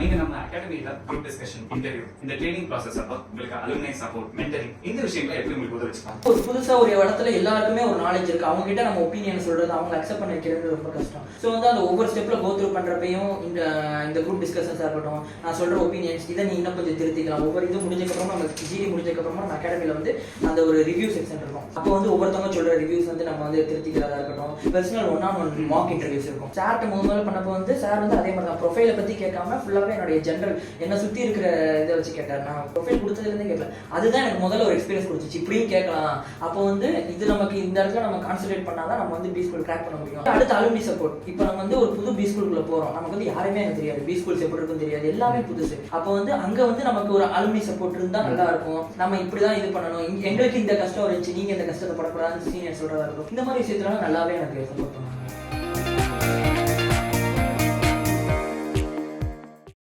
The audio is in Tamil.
நீங்க நம்ம அகாடமியில குரூப் டிஸ்கஷன், இன்டர்வியூ, இந்த ட்ரெய்னிங் ப்ராசஸ் அப்போ உங்களுக்கு அலுமினை சப்போர்ட், மென்டரிங் இந்த விஷயங்களை எப்படி உங்களுக்கு உதவுச்சு? ஒரு புதுசா ஒரு இடத்துல எல்லாருக்குமே ஒரு நாலேஜ் இருக்கு. அவங்க கிட்ட நம்ம ஒப்பீனியன் சொல்றது, அவங்க அக்செப்ட் பண்ண வைக்கிறது ரொம்ப கஷ்டம். ஸோ வந்து அந்த ஒவ்வொரு ஸ்டெப்ல கோ த்ரூ பண்றப்பையும் இந்த குரூப் டிஸ்கஷன்ஸா இருக்கட்டும், நான் சொல்ற ஒப்பீனியன்ஸ் இதை நீ இன்னும் கொஞ்சம் திருத்திக்கலாம். ஒவ்வொரு இது முடிஞ்சக்கப்புறமா நம்ம ஜிடி முடிஞ்சக்கப்புறமா நம்ம அகாடமியில வந்து அந்த ஒரு ரிவ்யூ செக்ஷன் இருக்கும். அப்போ வந்து ஒவ்வொருத்தவங்க சொல்ற ரிவ்யூஸ் வந்து நம்ம வந்து திருத்திக்கிறதா இருக்கட்டும். பர்சனல் ஒன் மாக் இன்டர்வியூஸ் இருக்கும். சார்ட்ட முதல்ல பண்ணப்போ வந்து சார் வந்து அதே மாதிரி தான் ப்ரொஃபைலை பத்தி கேட்காம ஃபுல்லாவே என்னுடைய ஜென்ரல் என்ன சுத்தி இருக்கிற இதை வச்சு கேட்டார். நான் ப்ரொஃபைல் கொடுத்ததுலேருந்து கேட்கல. அதுதான் எனக்கு முதல்ல ஒரு எக்ஸ்பீரியன்ஸ் கொடுத்துச்சு. இப்படியும் கேட்கலாம். அப்போ வந்து இது நமக்கு இந்த இடத்துல நம்ம கான்சென்ட்ரேட் பண்ணாதான் நம்ம வந்து பி ஸ்கூல் கிராக் பண்ண முடியும். அடுத்து அலுமினி சப்போர்ட். இப்போ நம்ம வந்து ஒரு புது பி ஸ்கூலுக்குள்ள போறோம். நமக்கு வந்து யாருமே எனக்கு தெரியாது, பி ஸ்கூல்ஸ் எப்படி இருக்குன்னு தெரியாது, எல்லாமே புதுசு. அப்போ வந்து அங்க வந்து நமக்கு ஒரு அலுமினி சப்போர்ட் இருந்தா நல்லா இருக்கும். நம்ம இப்படிதான் இது பண்ணணும், எங்களுக்கு இந்த கஷ்டம் இருந்துச்சு, நீங்க இந்த கஷ்டத்தை படக்கூடாதுன்னு சீனியர் சொல்றதா இருக்கும். இந்த மாதிரி விஷயத்துல நல்லாவே எனக்கு சப்போர்ட் பண்ணுவாங்க.